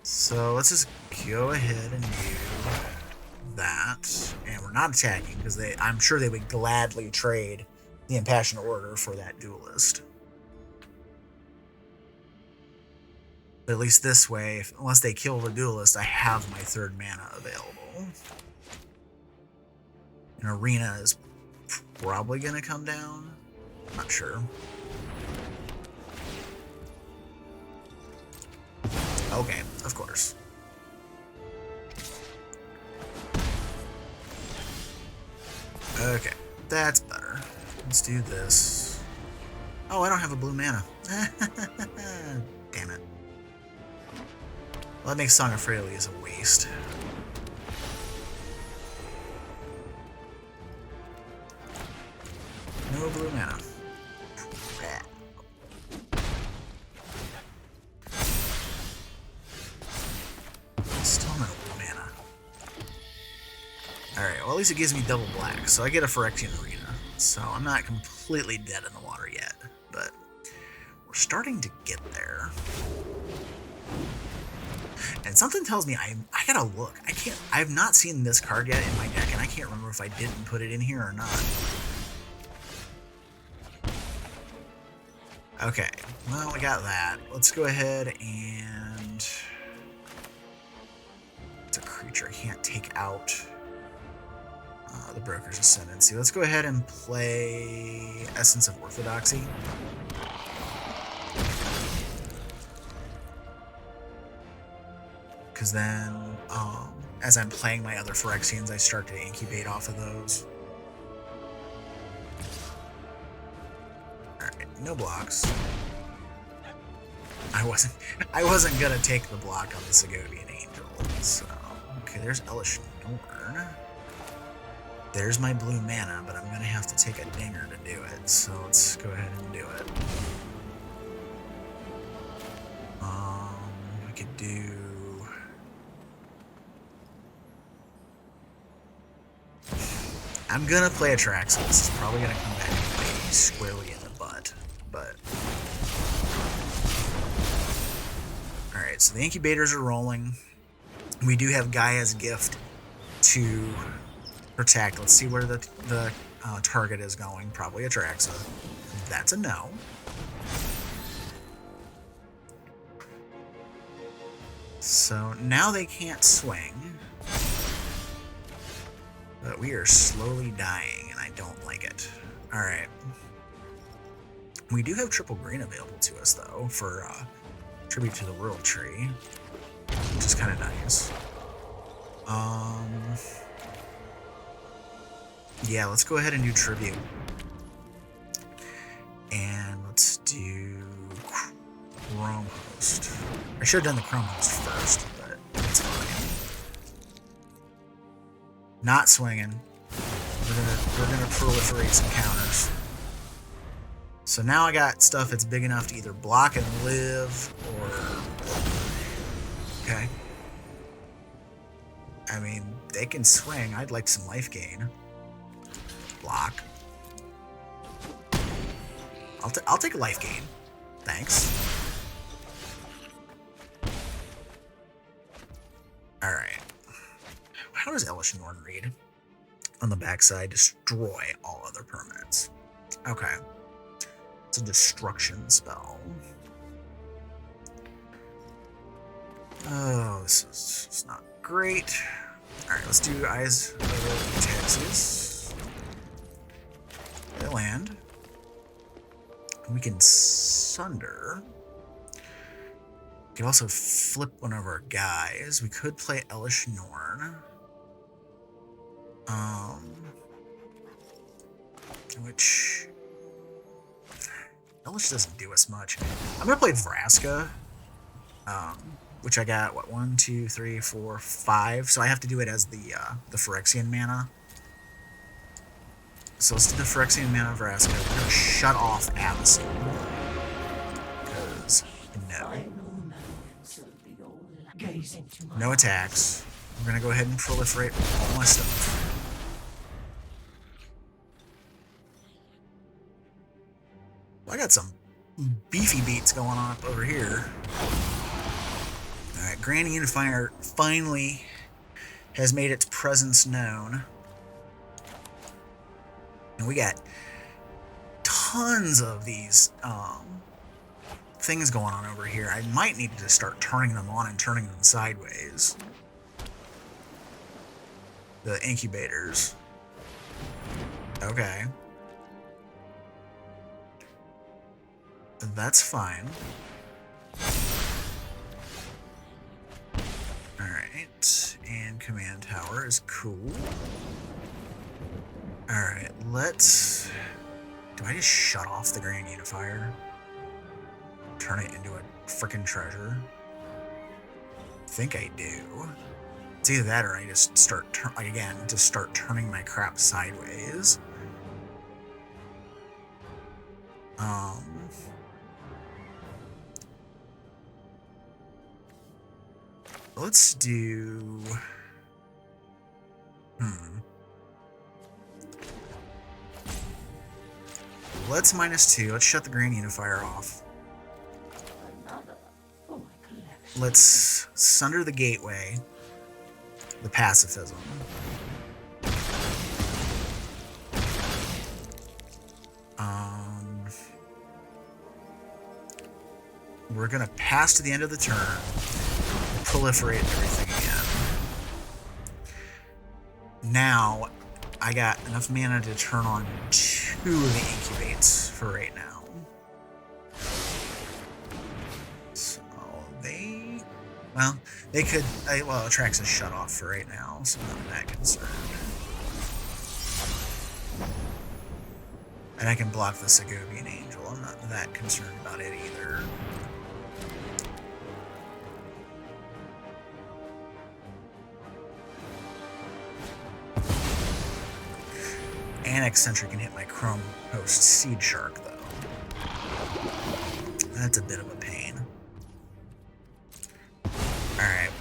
So let's just go ahead and do that. And we're not attacking because I'm sure they would gladly trade the Impassioned Order for that Duelist. But at least this way, unless they kill the Duelist, I have my 3rd mana available. And Arena is probably going to come down. Not sure. Okay, of course. Okay, that's better. Let's do this. Oh, I don't have a blue mana. Damn it. Well, that makes Song of Freyalise a waste. No blue mana. Still no blue mana. Alright, well at least it gives me double black, so I get a Phyrexian Arena. So I'm not completely dead in the water yet, but we're starting to get there. And something tells me I gotta look. I have not seen this card yet in my deck, and I can't remember if I didn't put it in here or not. Okay, well, we got that. Let's go ahead and... It's a creature I can't take out. The Broker's Ascendancy. Let's go ahead and play Essence of Orthodoxy. Because then, as I'm playing my other Phyrexians, I start to incubate off of those. Alright, no blocks. I wasn't gonna take the block on the Segovian Angel, so... Okay, there's Elish Norn. There's my blue mana, but I'm gonna have to take a dinger to do it, so let's go ahead and do it. We could do... I'm gonna play Atraxa. This is probably gonna come back and bite me squarely in the butt, but... Alright, so the incubators are rolling. We do have Gaia's Gift to protect. Let's see where the target is going. Probably Atraxa. That's a no. So now they can't swing. But we are slowly dying, and I don't like it. Alright. We do have triple green available to us, though, for tribute to the World Tree, which is kind of nice. Yeah, let's go ahead and do tribute. And let's do Chrome Host. I should have done the Chrome Host first, but it's fine. Not swinging. We're gonna proliferate some counters. So now I got stuff that's big enough to either block and live, or... Okay. I mean, they can swing. I'd like some life gain. Block. I'll take a life gain. Thanks. Alright. How does Elish Norn read? On the backside, destroy all other permanents. Okay. It's a destruction spell. Oh, this is not great. Alright, let's do Eyes of Texas. They land. We can Sunder. We can also flip one of our guys. We could play Elish Norn. Which... Elish doesn't do us much. I'm gonna play Vraska. Which I got, what, 1, 2, 3, 4, 5. So I have to do it as the Phyrexian mana. So let's do the Phyrexian mana Vraska. We're gonna shut off Abyssal. Because, no attacks. We're gonna go ahead and proliferate all my stuff. I got some beefy beats going on up over here. Alright, Grand Unifier finally has made its presence known. And we got tons of these things going on over here. I might need to start turning them on and turning them sideways. The incubators. Okay. That's fine. Alright, and command tower is cool. Alright, let's... Do I just shut off the Grand Unifier? Turn it into a frickin' treasure? I think I do. It's either that or I just start, start turning my crap sideways. Let's do... Let's -2. Let's shut the Grand Unifier off. Let's Sunder the Gateway. The Pacifism. We're gonna pass to the end of the turn. Proliferate everything again. Now, I got enough mana to turn on 2 of the incubates for right now. So they... Well, they could... well, Atraxa is shut off for right now, so I'm not that concerned. And I can block the Segovian Angel. I'm not that concerned about it either. And Eccentric can hit my Chrome Host Seed Shark, though. That's a bit of a pain. Alright.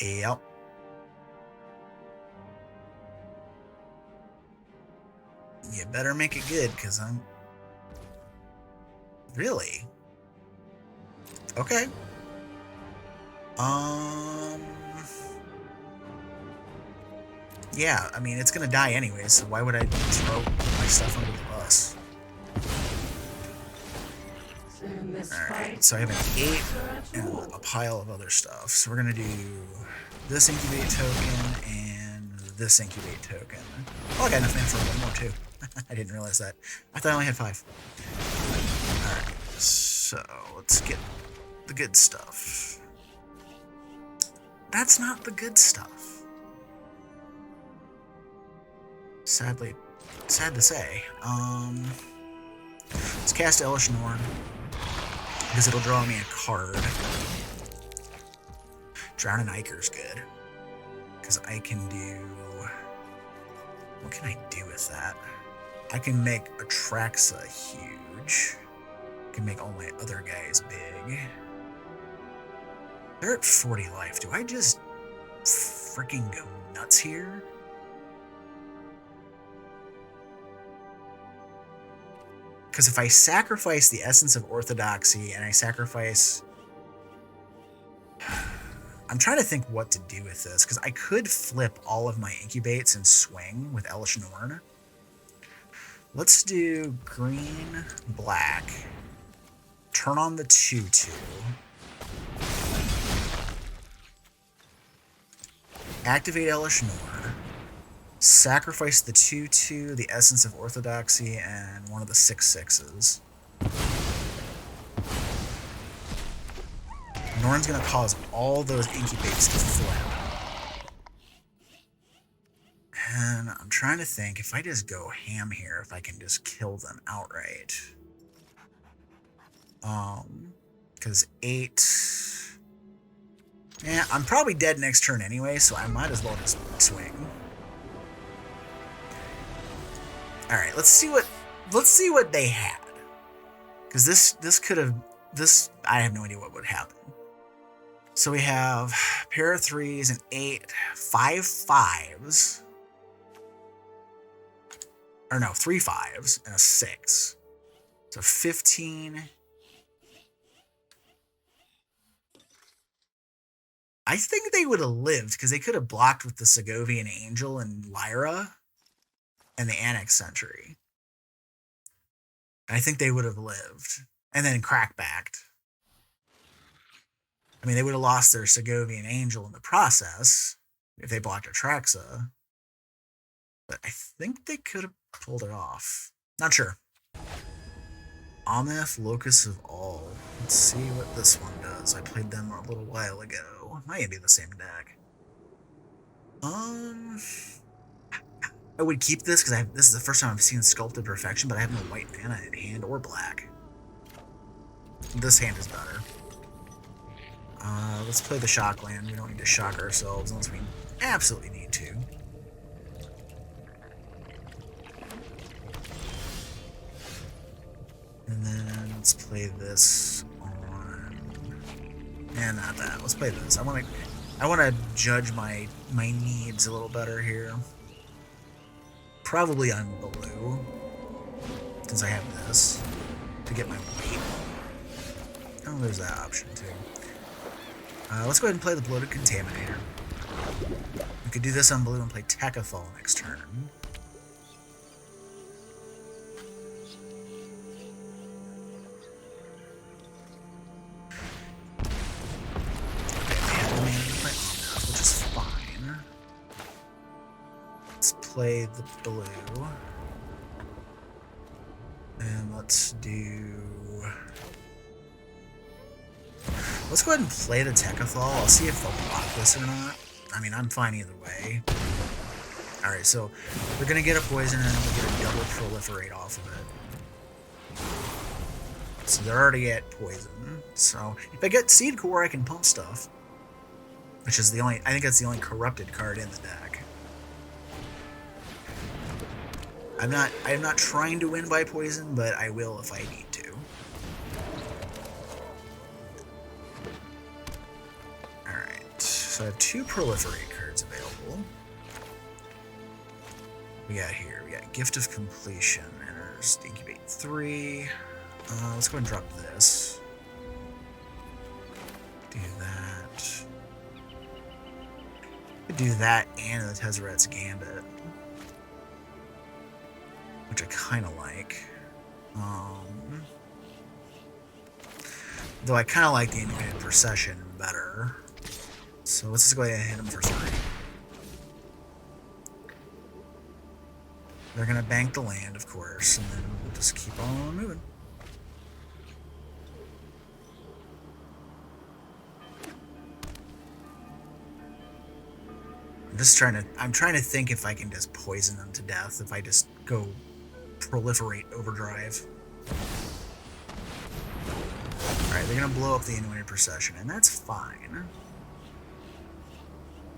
Yep. You better make it good, because I'm... Really? Okay. Yeah, I mean, it's gonna die anyway, so why would I throw my stuff under the bus? Alright, so I have an 8 and a pile of other stuff. So we're gonna do this incubate token and this incubate token. Oh, I got enough mana for one more too. I didn't realize that. I thought I only had 5. Alright, so let's get the good stuff. That's not the good stuff. Sadly, sad to say. Let's cast Elesh Norn, because it'll draw me a card. Drowning Iker's good, because I can do... What can I do with that? I can make Atraxa huge. I can make all my other guys big. They're at 40 life. Do I just freaking go nuts here? Because if I sacrifice the Essence of Orthodoxy and I sacrifice... I'm trying to think what to do with this, because I could flip all of my incubates and swing with Elesh Norn. Let's do green, black. Turn on the 2/2. Activate Elesh Norn. Sacrifice the 2/2, the Essence of Orthodoxy, and one of the 6/6s. Norn's going to cause all those incubates to flip. And I'm trying to think, if I just go ham here, if I can just kill them outright. Because 8... Yeah, I'm probably dead next turn anyway, so I might as well just swing. Alright, let's see what they had. Because this could have... I have no idea what would happen. So we have a pair of 3s and 8, 5 5s. Or no, 3 5s and a 6. So 15. I think they would have lived, because they could have blocked with the Segovian Angel and Lyra and the Annex Sentry. I think they would have lived. And then crackbacked. I mean, they would have lost their Segovian Angel in the process if they blocked Atraxa. But I think they could have pulled it off. Not sure. Omnath, Locus of All. Let's see what this one does. I played them a little while ago. Might even be the same deck. I would keep this because this is the first time I've seen Sculpted Perfection, but I have no white mana in hand or black. This hand is better. Let's play the Shock Land. We don't need to shock ourselves unless we absolutely need to. And then let's play this on... And not that. Let's play this. I want to judge my needs a little better here. Probably on blue, since I have this to get my weight. Oh, there's that option too. Let's go ahead and play the Bloated Contaminator. We could do this on blue and play Tekkathol next turn. Which is fine. Let's play the blue. And let's do... Let's go ahead and play the Tekkathol. I'll see if they'll block this or not. I mean, I'm fine either way. Alright, so we're going to get a poison and then we'll get a double proliferate off of it. So they're already at poison. So if I get Seed Core, I can pump stuff. Which is the only... I think that's the only corrupted card in the deck. I'm not trying to win by poison, but I will if I need to. So I have 2 Proliferate cards available. We got here, we got Gift of Completion, enters Incubate 3. Let's go ahead and drop this. Do that. Do that and the Tezzeret's Gambit. Which I kind of like. Though I kind of like the Infinite Procession better. So let's just go ahead and hit him for 3. They're gonna bank the land, of course, and then we'll just keep on moving. I'm trying to think if I can just poison them to death if I just go proliferate overdrive. Alright, they're gonna blow up the Anointed Procession, and that's fine.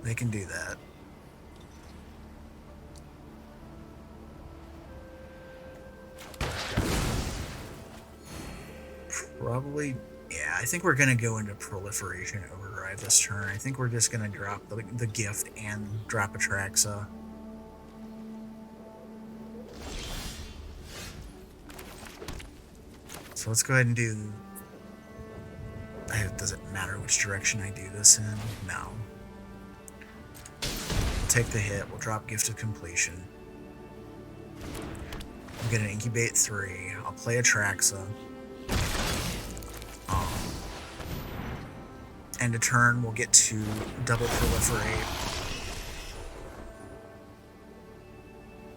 They can do that. Probably, yeah, I think we're going to go into Proliferation Overdrive this turn. I think we're just going to drop the gift and drop Atraxa. So let's go ahead and do... Does it matter which direction I do this in? No. We'll take the hit. We'll drop Gift of Completion. We'll get an Incubate 3. I'll play Atraxa. End of turn, we'll get to double proliferate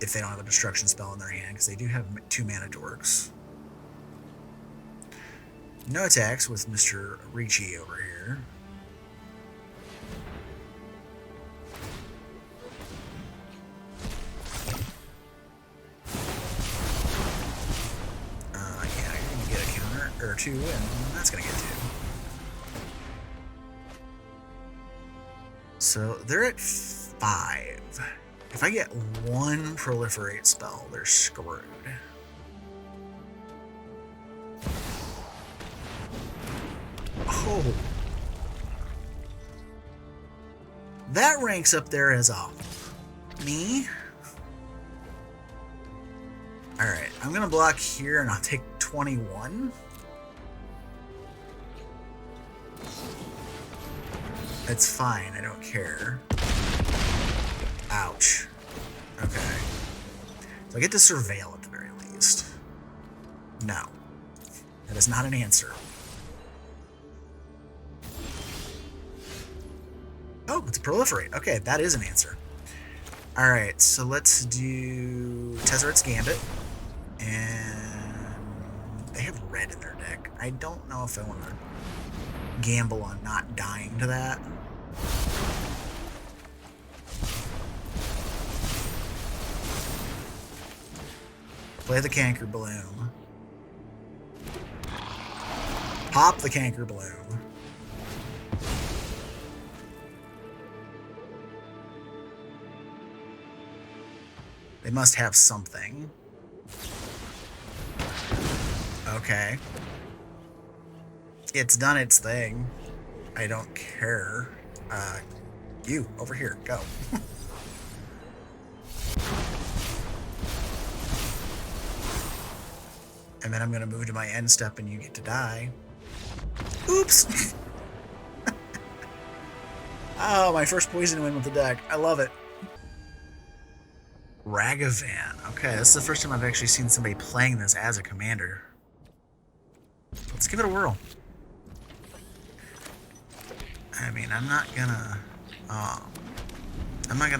if they don't have a destruction spell in their hand, because they do have 2 mana dorks. No attacks with Mr. Ricci over here. Yeah, you're gonna get a counter or 2, and that's gonna get 2. So they're at 5. If I get 1 proliferate spell, they're screwed. Oh. That ranks up there as a me. Alright, I'm gonna block here and I'll take 21. It's fine, I don't care. Ouch. Okay. So I get to surveil at the very least. No. That is not an answer. Oh, it's proliferate. Okay, that is an answer. Alright, so let's do Tezzeret's Gambit. And they have red in their deck. I don't know if I want to gamble on not dying to that. Play the Canker Bloom. Pop the Canker Bloom. They must have something. Okay. It's done its thing. I don't care. You, over here, go. And then I'm gonna move to my end step and you get to die. Oops! Oh, my first poison win with the deck. I love it. Ragavan. Okay, this is the first time I've actually seen somebody playing this as a commander. Let's give it a whirl. I mean, I'm not gonna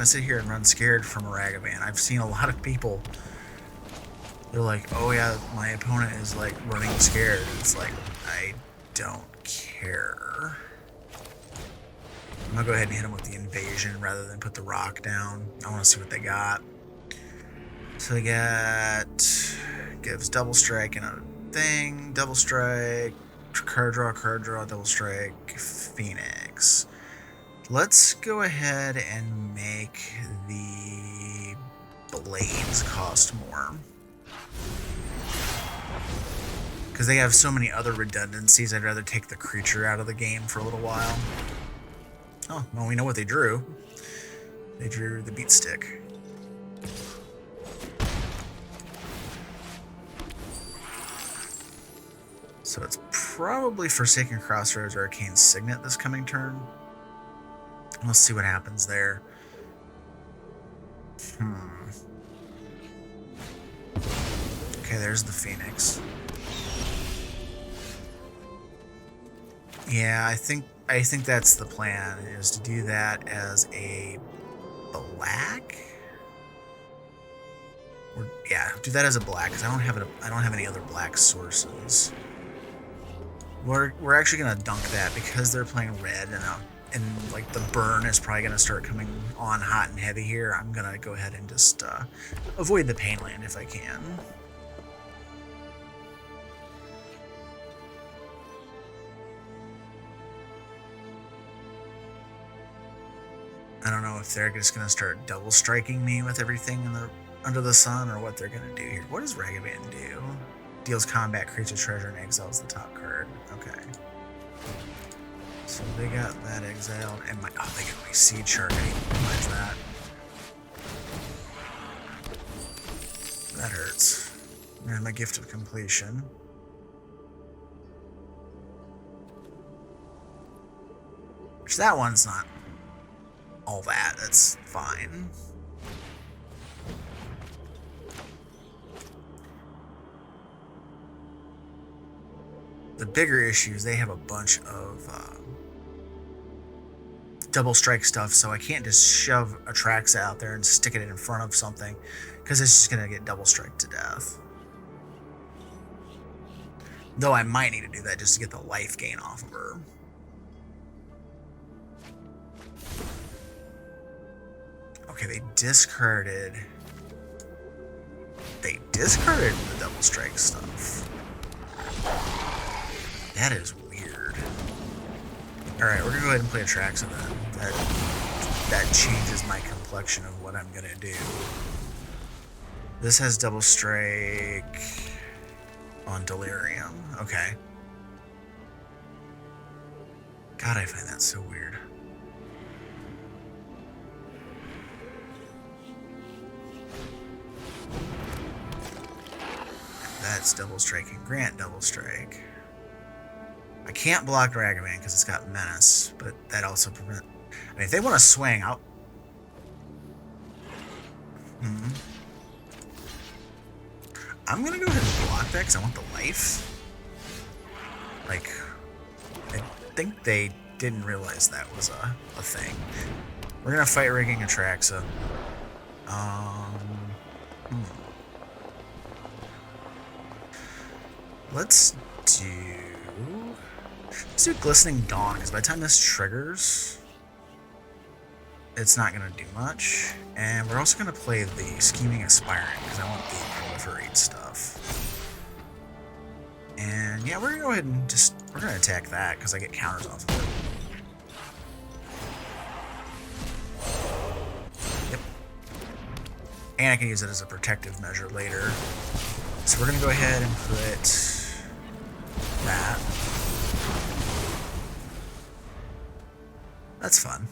sit here and run scared from a Ragavan. I've seen a lot of people. They're like, oh yeah, my opponent is like running scared. It's like, I don't care. I'm gonna go ahead and hit them with the invasion rather than put the rock down. I want to see what they got. So they got, gives double strike and a thing, double strike, card draw, double strike, Phoenix. Let's go ahead and make the blades cost more. Because they have so many other redundancies, I'd rather take the creature out of the game for a little while. Oh, well, we know what they drew. They drew the beat stick. So it's probably Forsaken Crossroads or Arcane Signet this coming turn. We'll see what happens there. Okay, there's the Phoenix. Yeah, I think I think that's the plan, is to do that as a black. Or, yeah, do that as a black because I don't have any other black sources. We're actually gonna dunk that because they're playing red and like the burn is probably gonna start coming on hot and heavy here. I'm gonna go ahead and just avoid the pain land if I can. I don't know if they're just gonna start double striking me with everything under the sun or what they're gonna do here. What does Ragavan do? Deals combat, creates a treasure, and exiles the top card. Okay. So they got that exiled, and they got my Seed Shark. I didn't realize that. That hurts. And my Gift of Completion. Which that one's not all that. That's fine. The bigger issue is they have a bunch of double strike stuff, so I can't just shove Atraxa out there and stick it in front of something because it's just going to get double strike to death. Though I might need to do that just to get the life gain off of her. Okay, they discarded the double strike stuff. That is weird. Alright, we're gonna go ahead and play Atraxa then. That changes my complexion of what I'm gonna do. This has double strike on Delirium. Okay. God, I find that so weird. That's double striking. Grant double strike. I can't block Ragavan because it's got Menace, but that also prevents... I mean, if they want to swing, I'll... I'm going to go ahead and block that because I want the life. Like, I think they didn't realize that was a thing. We're going to fight rigging Atraxa. Let's do Glistening Dawn, because by the time this triggers, it's not going to do much. And we're also going to play the Scheming Aspiring, because I want the Proliferate stuff. And yeah, we're going to go ahead and we're going to attack that, because I get counters off of it. Yep. And I can use it as a protective measure later. So we're going to go ahead and put that. That's fun.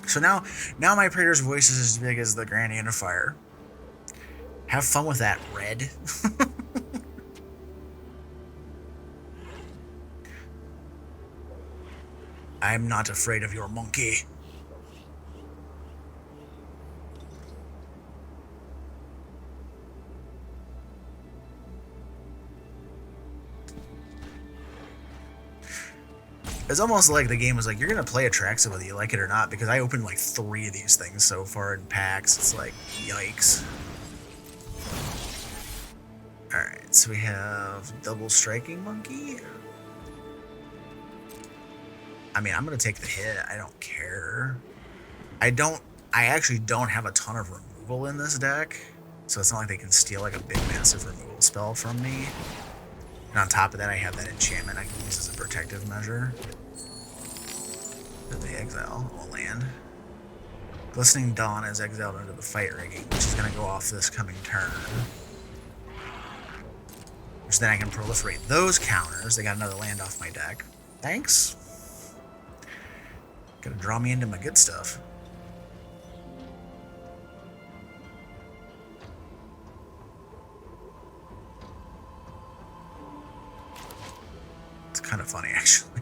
So now my Praetor's voice is as big as the Grand Unifier. Have fun with that, Red. I'm not afraid of your monkey. It's almost like the game was like, you're going to play Atraxa whether you like it or not, because I opened like 3 of these things so far in packs. It's like, yikes. Alright, so we have Double Striking Monkey. I mean, I'm going to take the hit. I don't care. I actually don't have a ton of removal in this deck, so it's not like they can steal like a big massive removal spell from me. And on top of that, I have that enchantment I can use as a protective measure. They exile all land. Glistening Dawn is exiled under the fight rigging, which is going to go off this coming turn. Which then I can proliferate those counters. They got another land off my deck. Thanks. Gonna draw me into my good stuff. It's kind of funny, actually.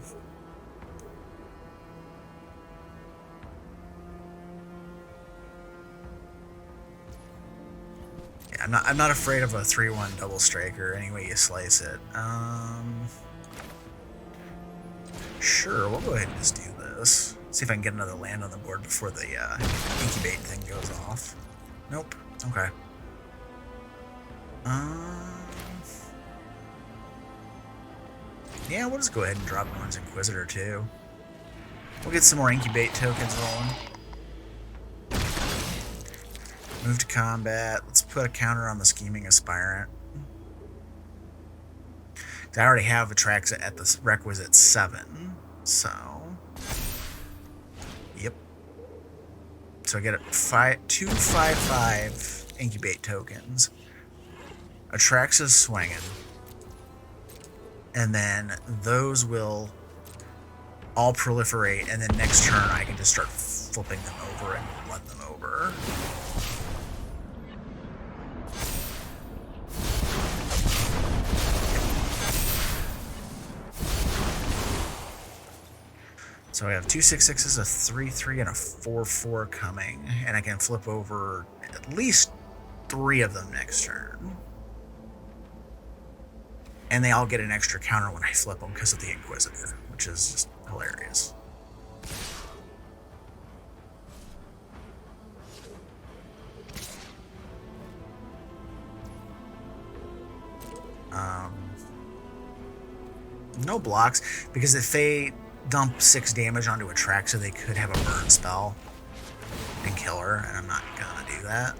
Yeah, I'm not afraid of a 3/1 double striker any way you slice it. Sure, we'll go ahead and just do this. See if I can get another land on the board before the incubate thing goes off. Nope. Okay. Yeah, we'll just go ahead and drop Norn's Inquisitor too. We'll get some more incubate tokens rolling. Move to combat. Let's put a counter on the Scheming Aspirant. I already have Atraxa at the requisite 7, so... Yep. So I get 2/5/5 incubate tokens. Atraxa's swinging. And then those will all proliferate, and then next turn I can just start flipping them over and run them over. So I have 2 6/6s, a 3/3, and a 4/4 coming, and I can flip over at least 3 of them next turn. And they all get an extra counter when I flip them because of the Inquisitor, which is just hilarious. No blocks, because if they dump 6 damage onto Atraxa, they could have a burn spell and kill her, and I'm not gonna do that.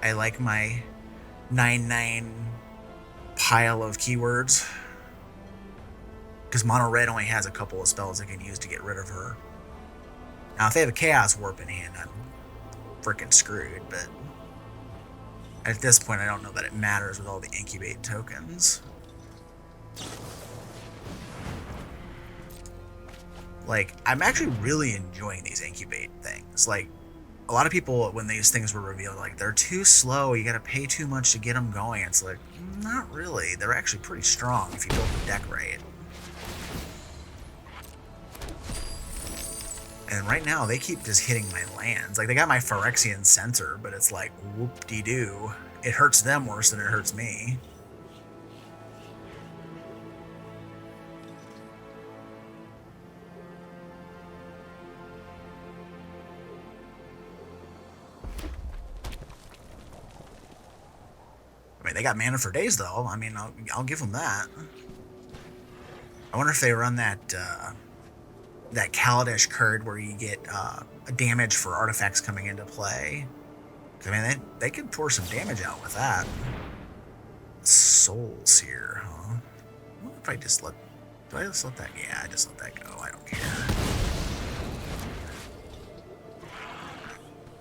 I like my 9/9 pile of keywords, because mono red only has a couple of spells I can use to get rid of her. Now if they have a Chaos Warp in hand, I'm freaking screwed, but at this point I don't know that it matters with all the incubate tokens. Like, I'm actually really enjoying these incubate things. Like, a lot of people, when these things were revealed, like, they're too slow, you gotta pay too much to get them going. It's like, not really. They're actually pretty strong if you build the deck right. And right now, they keep just hitting my lands. Like, they got my Phyrexian Center, but it's like, whoop-de-doo. It hurts them worse than it hurts me. I mean, they got mana for days, though. I mean, I'll give them that. I wonder if they run that that Kaladesh card where you get a damage for artifacts coming into play. I mean, they could pour some damage out with that. Soul Seer, huh? What if I just let... Do I just let that... Yeah, I just let that go. I don't care.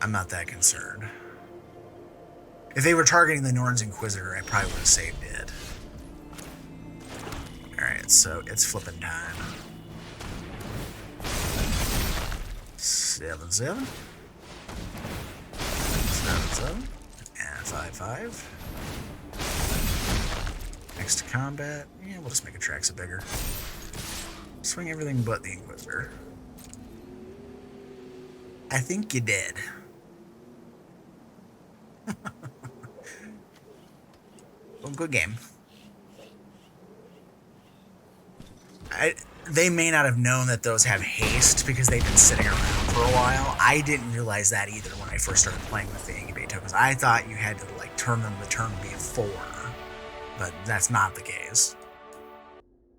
I'm not that concerned. If they were targeting the Norn's Inquisitor, I probably would have saved it. Alright, so it's flipping time. 7/7. 7/7. And 5/5. Next to combat. Yeah, we'll just make Atraxa bigger. Swing everything but the Inquisitor. I think you did. Well, good game. They may not have known that those have haste because they've been sitting around for a while. I didn't realize that either when I first started playing with the incubate tokens. I thought you had to like turn them the turn before, but that's not the case.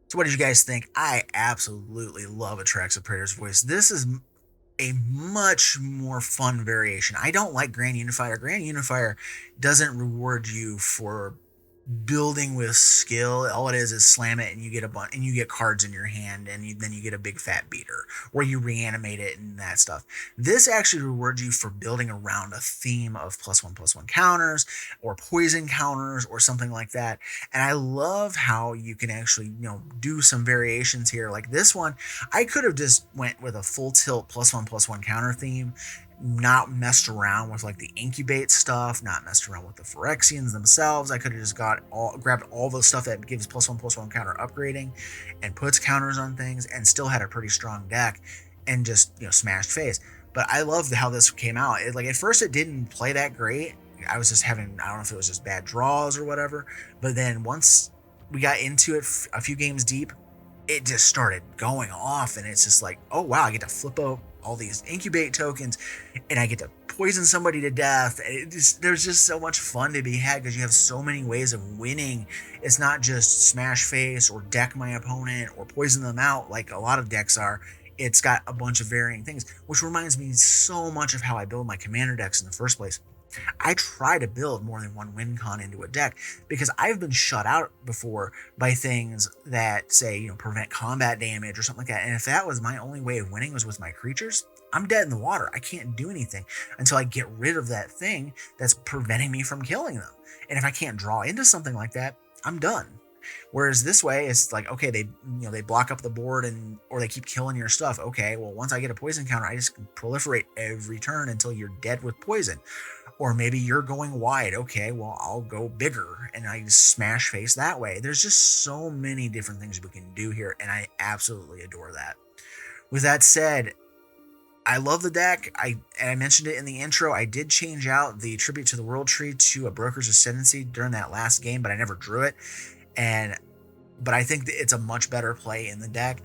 So what did you guys think? I absolutely love Atraxa Praetor's Voice. This is a much more fun variation. I don't like Grand Unifier. Grand Unifier doesn't reward you for building with skill. All it is slam it and you get a bunch, and you get cards in your hand, and then you get a big fat beater where you reanimate it and that stuff. This actually rewards you for building around a theme of +1/+1 counters or poison counters or something like that. And I love how you can actually, do some variations here. Like this one, I could have just went with a full tilt +1/+1 counter theme, not messed around with like the incubate stuff, not messed around with the Phyrexians themselves. I could have just grabbed all the stuff that gives +1/+1 counter upgrading and puts counters on things and still had a pretty strong deck and just, smashed face. But I love how this came out. Like at first it didn't play that great. I was just having, I don't know if it was just bad draws or whatever, but then once we got into it a few games deep, it just started going off, and it's just like, oh wow, I get to flip out all these incubate tokens, and I get to poison somebody to death. There's just so much fun to be had because you have so many ways of winning. It's not just smash face or deck my opponent or poison them out like a lot of decks are. It's got a bunch of varying things, which reminds me so much of how I build my commander decks in the first place. I try to build more than one win con into a deck because I've been shut out before by things that say, prevent combat damage or something like that. And if that was my only way of winning was with my creatures, I'm dead in the water. I can't do anything until I get rid of that thing that's preventing me from killing them. And if I can't draw into something like that, I'm done. Whereas this way, it's like, okay, they block up the board or they keep killing your stuff. Okay, well, once I get a poison counter, I just proliferate every turn until you're dead with poison. Or maybe you're going wide. Okay, well, I'll go bigger and I just smash face that way. There's just so many different things we can do here, and I absolutely adore that. With that said, I love the deck. I mentioned it in the intro. I did change out the Tribute to the World Tree to a Broker's Ascendancy during that last game, but I never drew it. But I think that it's a much better play in the deck.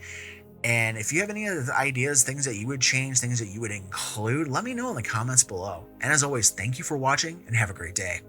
And if you have any other ideas, things that you would change, things that you would include, let me know in the comments below. And as always, thank you for watching and have a great day.